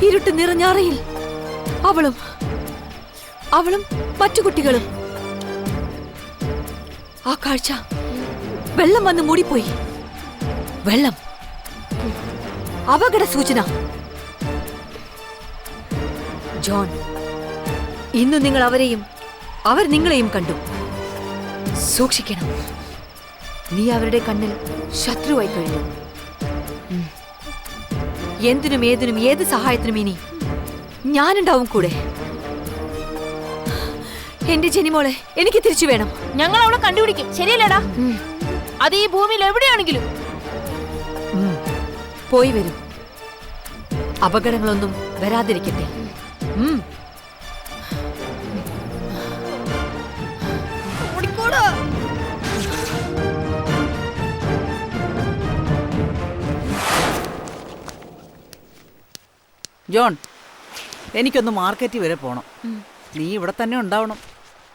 ഇരുട്ട് നിറഞ്ഞാറയിൽ അവളും മറ്റു കുട്ടികളും. ആ കാഴ്ച വെള്ളം വന്ന് മൂടിപ്പോയി. വെള്ളം അപകട സൂചന. ജോൺ, ഇന്നു നിങ്ങൾ അവരെയും അവർ നിങ്ങളെയും കണ്ടു. സൂക്ഷിക്കണം. നീ അവരുടെ കണ്ണിൽ ശത്രുവായി കഴിഞ്ഞു. എന്തിനും ഏതിനും ഏത് സഹായത്തിനും ഇനി ഞാനുണ്ടാവും കൂടെ. എന്റെ ജനിമോളെ എനിക്ക് തിരിച്ചു വേണം. ഞങ്ങൾ അവളെ കണ്ടുപിടിക്കും. ശരിയല്ലേടാ? അത് ഈ ഭൂമിയിൽ എവിടെയാണെങ്കിലും. പോയി വരും. അപകടങ്ങളൊന്നും വരാതിരിക്കട്ടെ. ജോൺ, എനിക്കൊന്ന് മാർക്കറ്റിൽ വരെ പോണം. നീ ഇവിടെ തന്നെ ഉണ്ടാവണം.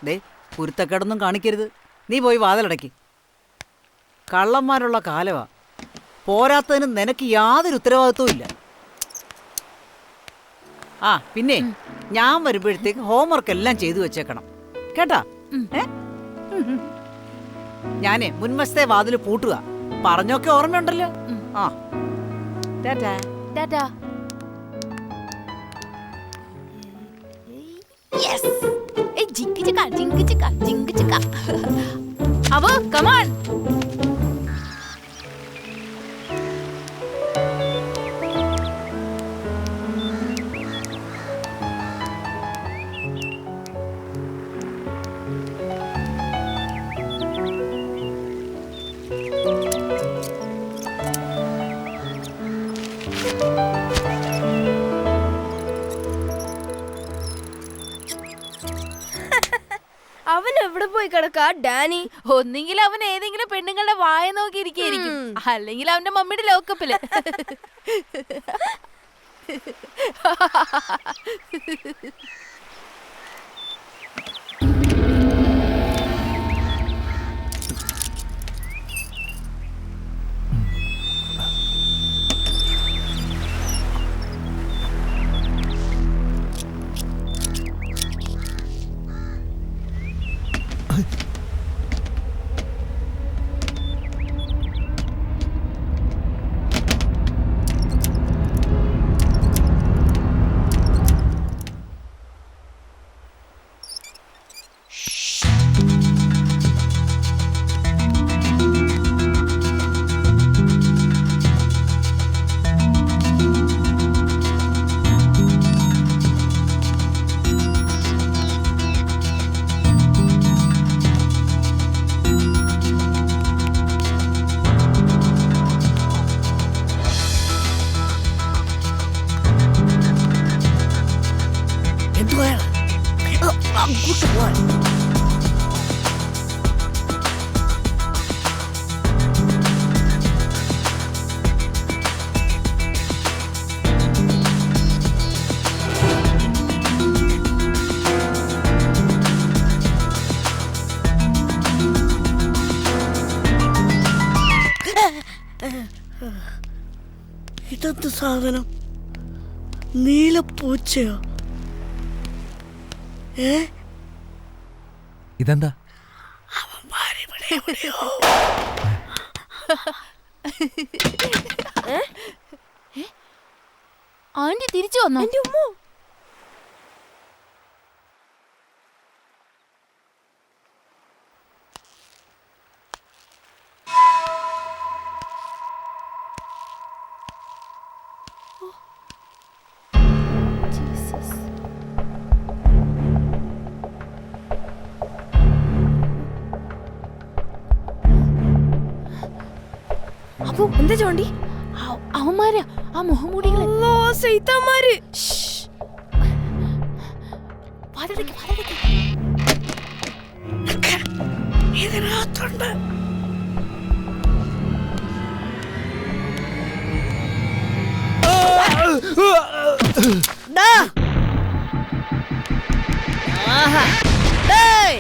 ദേ, കുരുത്തക്കേടൊന്നും കാണിക്കരുത്. നീ പോയി വാതിലടയ്ക്ക്. കള്ളന്മാരുള്ള കാലവാ. പോരാത്തതിന് നിനക്ക് യാതൊരു ഉത്തരവാദിത്വവും ഇല്ല. ആ പിന്നെ ഞാൻ വരുമ്പോഴത്തേക്ക് ഹോംവർക്ക് എല്ലാം ചെയ്തു വെച്ചേക്കണം കേട്ടാ. ഞാനേ മുൻവശത്തെ വാതിൽ പൂട്ടുക. പറഞ്ഞൊക്കെ ഓർമ്മയുണ്ടല്ലോ. ആ Tata. Tata. Yes! Hey, jingle chicka, jingle chicka, jingle chicka. Avo, come on. അവൻ എവിടെ പോയി കിടക്കാ ഡാനി? ഒന്നെങ്കിൽ അവൻ ഏതെങ്കിലും പെണ്ണുങ്ങളുടെ വായ നോക്കി ഇരിക്കും, അല്ലെങ്കിൽ അവന്റെ മമ്മിയുടെ ലോക്കപ്പില്. ഇതെന്ത് സാധനം? നീലപ്പൂച്ചയോ? ഇതെന്താ? ആന്റി തിരിച്ചു വന്നോ? എന്റെ ഉമ്മ എന്താ ചോണ്ടി? അവന്മാരാ ആ മുഖംമൂടികള്. വാതിലടയ്ക്ക്, വാതിലടയ്ക്ക്. ഇതിനകത്തുണ്ട്. ഡാ. ആഹാ. ഡേയ്.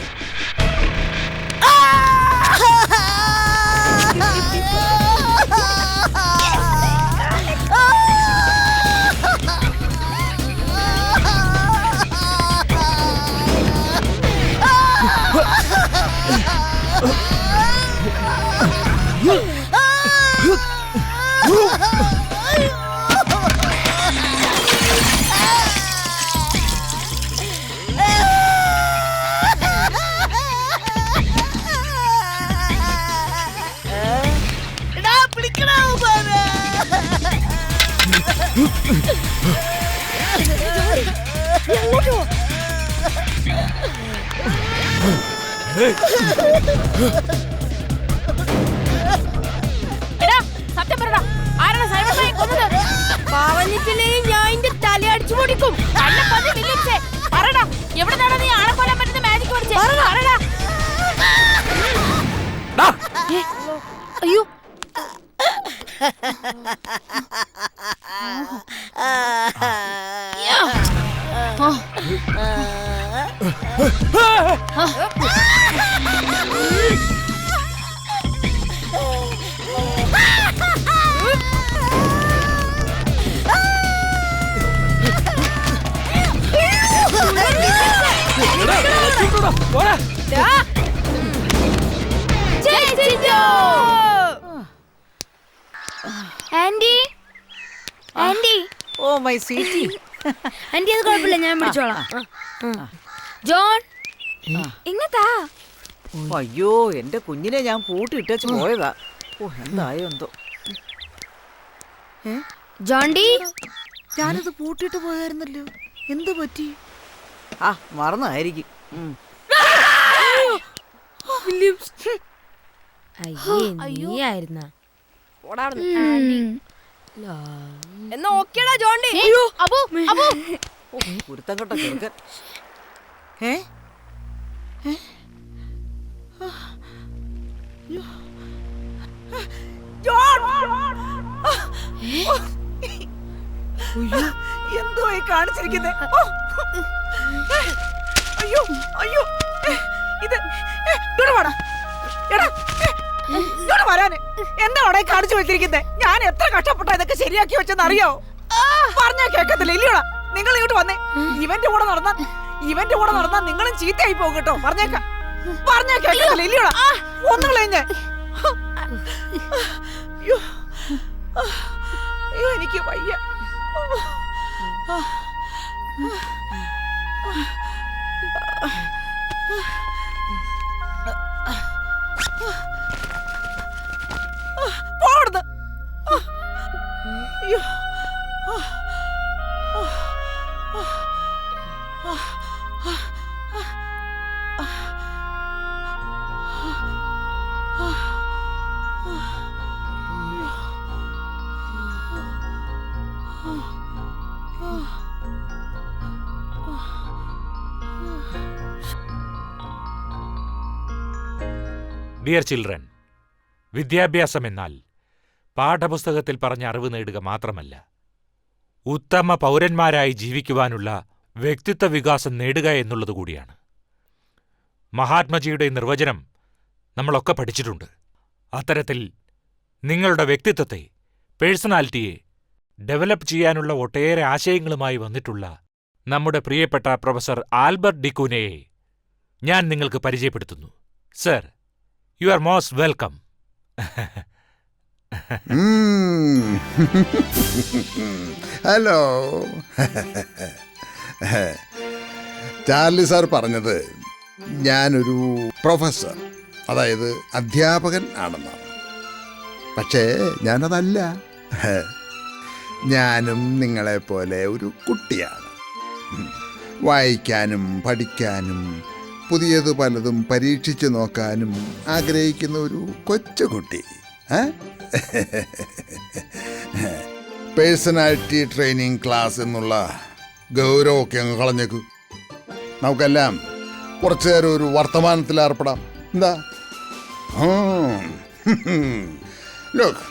എടാ, പിടിക്കടാ ഉമ്മാനെ. എങ്ങോട്ട് പോ? എടാ, സത്യം പറയടാ, ആരാണ് സൈബർ നായെ കൊന്നത്? പറഞ്ഞിട്ടില്ലെങ്കിൽ ഞാൻ എന്റെ തല അടിച്ചു പൊടിക്കും. കള്ളപ്പന്നി വില്യംസേ, പറടാ, എവിടുന്നാണ് നീ ആളെ കൊല്ലാൻ പറ്റുന്ന മാജിക് പഠിച്ചേ? പറടാ. ഏ, അയ്യോ, aunty, aunty, oh my sweetie. Aunty അത് കുഴപ്പമില്ല, ഞാൻ പിടിച്ചോളാം. ജോൺ, ഇങ്ങത്താ. അയ്യോ, എന്റെ കുഞ്ഞിനെ ഞാൻ പൂട്ടിയിട്ടേച്ച് പോയതാ. ഓ, എന്തായോ എന്തോ. ജോണ്ടി, ഞാനത് പൂട്ടിയിട്ട് പോയായിരുന്നല്ലോ. എന്ത് പറ്റി? ആ, മറന്നായിരിക്കും. നീ ആയിരുന്ന എന്നാ ഓക്കേടാ ജോണ്ടി. അബു, അബു. കുരുത്തം കെട്ട ചെറുക്കൻ. ഏ എന്തോ കാണിച്ചിരിക്കുന്നേ. അയ്യോ, അയ്യോ, ഇത് ഇങ്ങോട്ട് വരാന് എന്താ അവിടെ കാണിച്ചു വെച്ചിരിക്കുന്നേ? ഞാൻ എത്ര കഷ്ടപ്പെട്ടാ ഇതൊക്കെ ശരിയാക്കി വെച്ചെന്ന് അറിയോ? പറഞ്ഞാ കേക്കത്തില്ല, ഇല്ലയോടാ? നിങ്ങൾ ഇങ്ങോട്ട് വന്നേ. ഇവന്റെ കൂടെ നടന്നാ നിങ്ങളും ചീത്തയായി പോകും കേട്ടോ. പറഞ്ഞാ കേക്കത്തില്ല, ഇല്ലയോടാ? ഒന്നുകളെ അയ്യോ, എനിക്ക് വയ്യ. പോടുന്നു. അയ്യോ, ഡിയർ ചിൽഡ്രൻ, വിദ്യാഭ്യാസം എന്നാൽ പാഠപുസ്തകത്തിൽ പറഞ്ഞ അറിവ് നേടുക മാത്രമല്ല, ഉത്തമ പൗരന്മാരായി ജീവിക്കുവാനുള്ള വ്യക്തിത്വ വികാസം നേടുക എന്നുള്ളതുകൂടിയാണ്. മഹാത്മജിയുടെ നിർവചനം നമ്മളൊക്കെ പഠിച്ചിട്ടുണ്ട്. അത്തരത്തിൽ നിങ്ങളുടെ വ്യക്തിത്വത്തെ, പേഴ്സണാലിറ്റിയെ ഡെവലപ്പ് ചെയ്യാനുള്ള ഒട്ടേറെ ആശയങ്ങളുമായി വന്നിട്ടുള്ള നമ്മുടെ പ്രിയപ്പെട്ട പ്രൊഫസർ ആൽബർട്ട് ഡിക്കൂനയെ ഞാൻ നിങ്ങൾക്ക് പരിചയപ്പെടുത്തുന്നു. Sir, you are most welcome. Hello. Charlie sir പറഞ്ഞത് ഞാനൊരു പ്രൊഫസർ, അതായത് അധ്യാപകൻ ആണെന്നാണ്. പക്ഷേ ഞാനതല്ല. ഞാനും നിങ്ങളെപ്പോലെ ഒരു കുട്ടിയാണ്. വായിക്കാനും പഠിക്കാനും പുതിയത് പലതും പരീക്ഷിച്ചു നോക്കാനും ആഗ്രഹിക്കുന്ന ഒരു കൊച്ചുകുട്ടി. പേഴ്സണാലിറ്റി ട്രെയിനിങ് ക്ലാസ് എന്നുള്ള ഗൗരവമൊക്കെ അങ്ങ് കളഞ്ഞേക്കൂ. നമുക്കെല്ലാം കുറച്ചു നേരം ഒരു വർത്തമാനത്തിൽ ഏർപ്പെടാം. എന്താ? ലോക്ക്,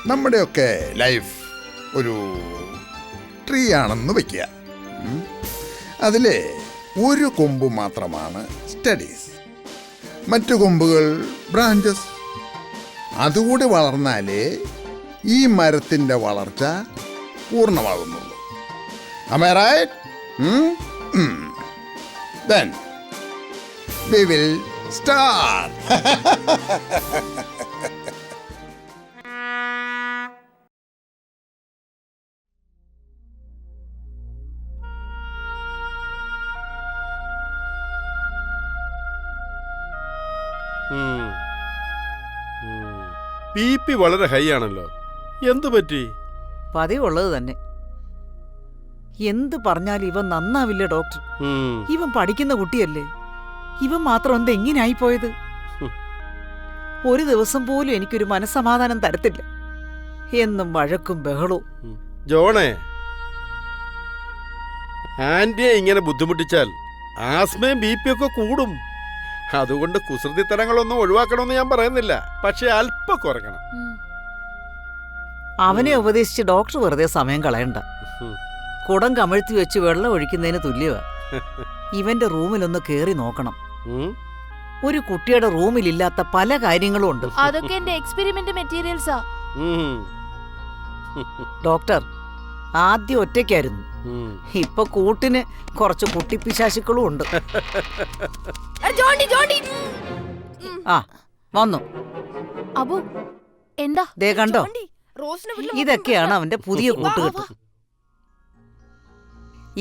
നമ്മുടെയൊക്കെ ലൈഫ് ഒരു ട്രീ ആണെന്ന് വയ്ക്കുക. അതിൽ ഒരു കൊമ്പ് മാത്രമാണ് സ്റ്റഡീസ്, മറ്റു കൊമ്പുകൾ ബ്രാഞ്ചസ്. അതുകൂടി വളർന്നാലേ ഈ മരത്തിൻ്റെ വളർച്ച പൂർണ്ണമാകുന്നുള്ളൂ. Am I right? Then we will start. BP വളരെ ഹൈ ആണല്ലോ, എന്തു പറ്റി? പതിവുള്ളത് തന്നെ. എന്ത് പറഞ്ഞാലും ഇവൻ നന്നാവില്ല ഡോക്ടർ. ഇവൻ പഠിക്കുന്ന കുട്ടിയല്ലേ, ഇവൻ മാത്രം എന്താ എങ്ങനെ ആയിപ്പോയത്? ഒരു ദിവസം പോലും എനിക്കൊരു മനസ്സമാധാനം തരത്തില്ല. എന്നും വഴക്കും ബഹളവും. ജോണേ, ആന്റിയെ ഇങ്ങനെ ബുദ്ധിമുട്ടിച്ചാൽ ആസ്മയും BP ഒക്കെ കൂടും. അതുകൊണ്ട് കുസൃതിത്തരങ്ങളൊന്നും ഒഴിവാക്കണമെന്ന് ഞാൻ പറയുന്നില്ല, പക്ഷെ അല്പം കുറയ്ക്കണം. അവനെ ഉപദേശിച്ച് ഡോക്ടർ വെറുതെ സമയം കളയണ്ട. കുടം കമഴ്ത്തി വെച്ച് വെള്ളം ഒഴിക്കുന്നതിന് തുല്യവാ. ഇവന്റെ റൂമിലൊന്ന് കേറി നോക്കണം. ഒരു കുട്ടിയുടെ റൂമിലില്ലാത്ത പല കാര്യങ്ങളും ഉണ്ട്. അതൊക്കെ എന്റെ എക്സ്പെരിമെന്റ് മെറ്റീരിയൽസാ. ഡോക്ടർ, ആദ്യം ഒറ്റയ്ക്കായിരുന്നു, ഇപ്പൊ കൂട്ടിന് കുറച്ച് കുട്ടിപ്പിശാശുക്കളും ഉണ്ട്. ആ വന്നു. അബു എന്താ? ദേ കണ്ടോ, ഇതൊക്കെയാണ് അവന്റെ പുതിയ കൂട്ടുകെട്ട്.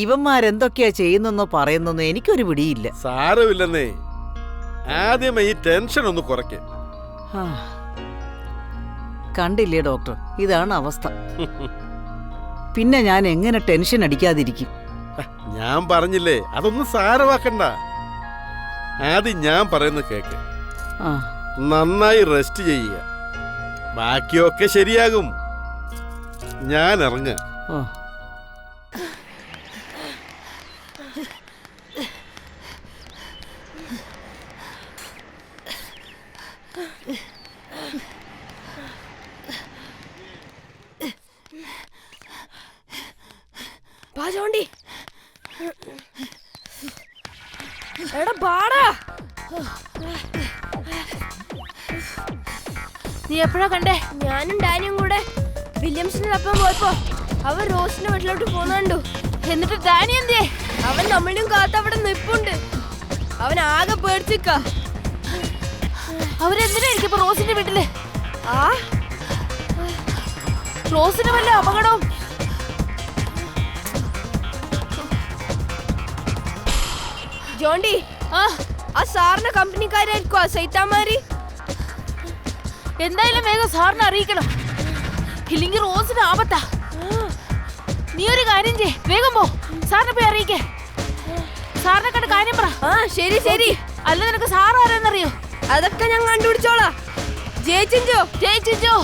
ഇവന്മാരെന്തൊക്കെയാ ചെയ്യുന്നെന്നോ പറയുന്നെന്നോ എനിക്കൊരു പിടിയില്ല. സാരമില്ലെന്നേ, ആദ്യമേ ഈ ടെൻഷൻ ഒന്ന് കുറയ്ക്ക്. കണ്ടില്ലേ ഡോക്ടർ, ഇതാണ് അവസ്ഥ. പിന്നെ ഞാൻ എങ്ങനെ ടെൻഷൻ അടിക്കാതിരിക്കും? ഞാൻ പറഞ്ഞില്ലേ, അതൊന്നും സാരമാക്കണ്ട. ആദ്യം ഞാൻ പറയുന്നത് കേക്ക്. നന്നായി റെസ്റ്റ് ചെയ്യുക, ബാക്കിയൊക്കെ ശരിയാകും. ഞാൻ ഇറങ്ങ. ജോണ്ടി, എടാ പാടാ. നീ എപ്പോഴാ കണ്ടേ? ഞാനും ഡാനിയും കൂടെ വില്യംസിന്റെ ഒപ്പം പോയപ്പോ അവൻ റോസിന്റെ വീട്ടിലോട്ട് പോന്നുണ്ടു. എന്നിട്ട് ഡാനി എന്തേ? അവൻ നമ്മളെയും കാത്ത് അവിടെ നിപ്പുണ്ട്. അവൻ ആകെ പേടിച്ചിക്ക. അവരെന്തിനായിരിക്കും ഇപ്പൊ റോസിന്റെ വീട്ടില്? ആ റോസിന് വല്ല അപകടവും? ജോണ്ടി, ആ സാറിന്റെ കമ്പനിക്കാരായിരിക്കും ആ സൈത്താമാരി. എന്തായാലും വേഗം സാറിനെ അറിയിക്കണം, ഇല്ലെങ്കിൽ റോസിന് ആപത്താ. നീ ഒരു കാര്യം ചെയ്യ്, വേഗം പോ, സാറിനെ പോയി അറിയിക്കേ. സാറിനെ കണ്ട് കാര്യം പറ. ശരി ശരി. അല്ല, നിനക്ക് സാർ ആരെന്നറിയോ? അതൊക്കെ ഞാൻ കണ്ടുപിടിച്ചോളാം. ജയിച്ചിഞ്ചോ ജയിച്ചിഞ്ചോ.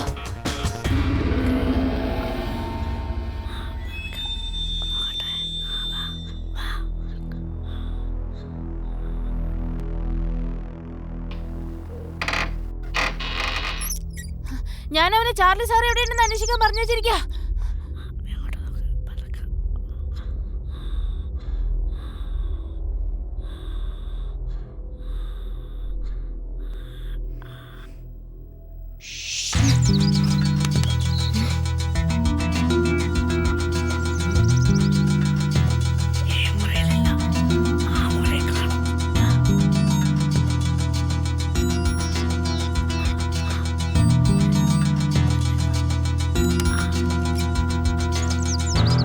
ഞാൻ അവനെ ചാർലി സാർ എവിടെയുണ്ടെന്ന് അന്വേഷിക്കാൻ പറഞ്ഞു വെച്ചിരിക്കാ.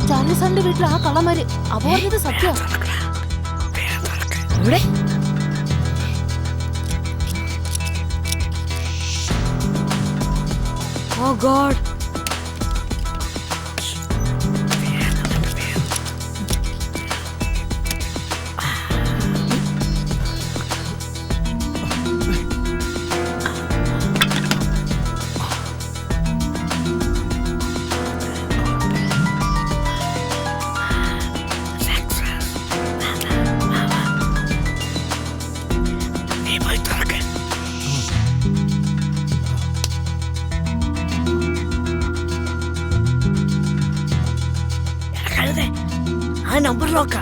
ചാർലി സാറിന്റെ വീട്ടിൽ ആ കള്ളന്മാര് അവ പറഞ്ഞത് സത്യം. ഇവിടെ ഓ ഗോഡ്, സൂപ്പർ ലോക്കാ.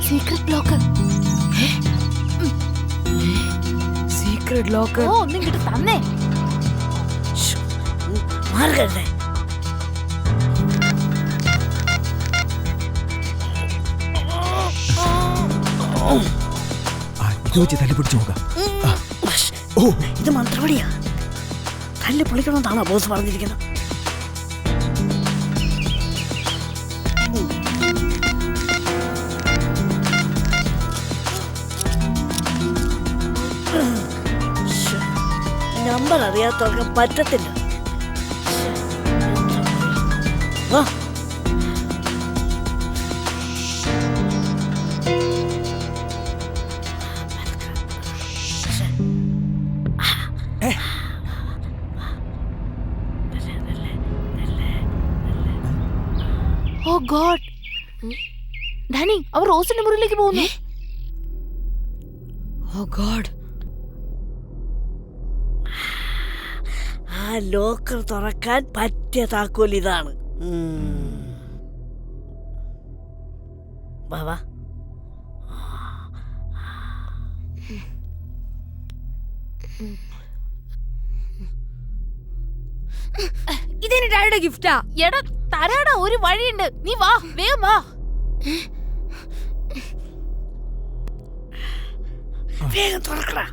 Secret locker. Secret locker. Oh ഒന്നും കിട്ടി തന്നേ. മാർഗല്ലേ ഇത് വെച്ച് തല്ലി പിടിച്ചു നോക്കാം. ഇത് മന്ത്രവടിയാ. തല്ലി പൊളിക്കണമെന്നാണോ ബോസ് പറഞ്ഞിരിക്കുന്നത്? നമ്പർ അറിയാത്തവർക്ക് പറ്റത്തില്ല. വാ. ഓ ഗോഡ്, ഡാനി അവർ റോസിന്റെ മുറിയിലേക്ക് പോകുന്നു. ഓ ഗോഡ്. ആ ലോക്കർ തുറക്കാൻ പറ്റിയ താക്കോൽ ഇതാണ്. വാ വാ. ഇതെന്റെ ഡാഡിയുടെ ഗിഫ്റ്റാ. എടാ തരാടാ, ഒരു വഴിയുണ്ട്. നീ വാ, വേഗം വാ. വേഗം തുറക്കടാ.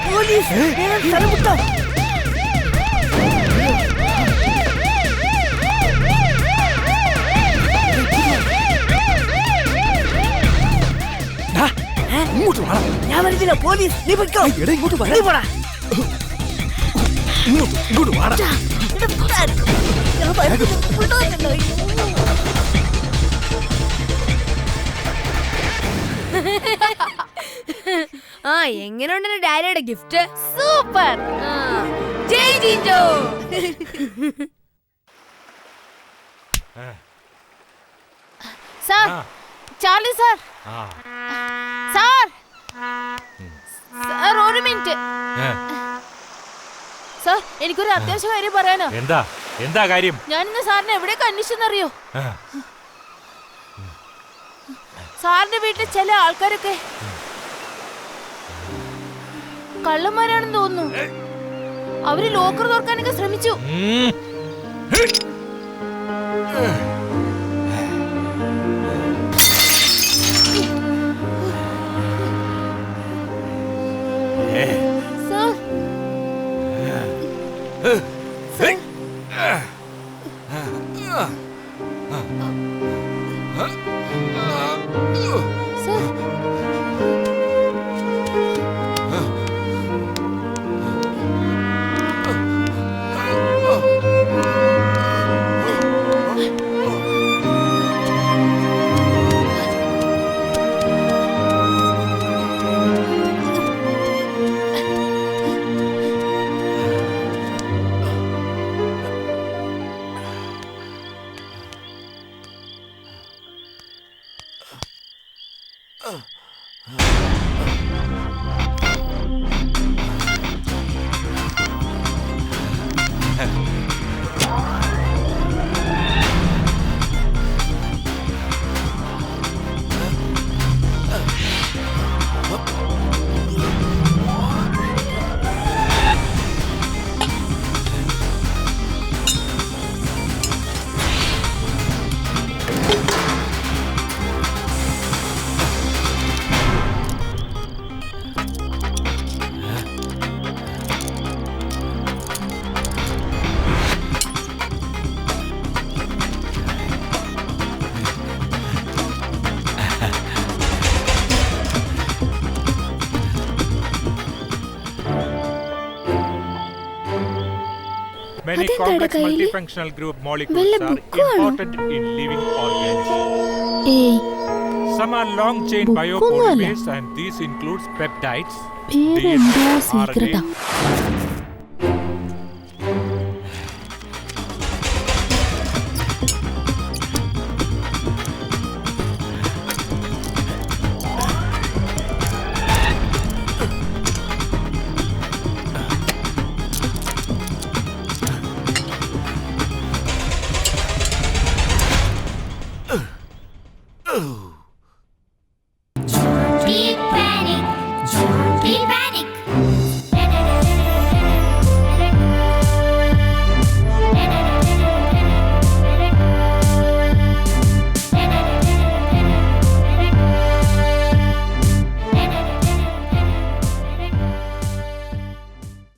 പോലീസ് വേഗം സ്ഥലം വിട്ടോ. ഞാൻ വരുന്നില്ല. പോലീസ് നീ പൊയ്ക്കോ. ഇങ്ങോട്ട് നീ പോടാ. ഇങ്ങോട്ട് വാടാ. ആ എങ്ങനെയുണ്ട് എന്റെ ഡാഡിയുടെ gift? Super. Jai Jijo. Sir, Charlie sir. Sir, sir ഒരു മിനിറ്റ്. സാർ, എനിക്കൊരു അത്യാവശ്യ കാര്യം പറയാനോ. എന്താ കാര്യം? ഞാൻ ഇന്ന് സാറിനെ എവിടെയൊക്കെ അന്വേഷിച്ചെന്നറിയോ? സാറിന്റെ വീട്ടിൽ ചില ആൾക്കാരൊക്കെ കള്ളന്മാരാണെന്ന് തോന്നുന്നു. അവര് ലോക്കർ തുറക്കാനൊക്കെ ശ്രമിച്ചു. Many complex multifunctional group molecules are important in living organisms. Some are long-chain biopolymers and these includes peptides, DNA, RNA,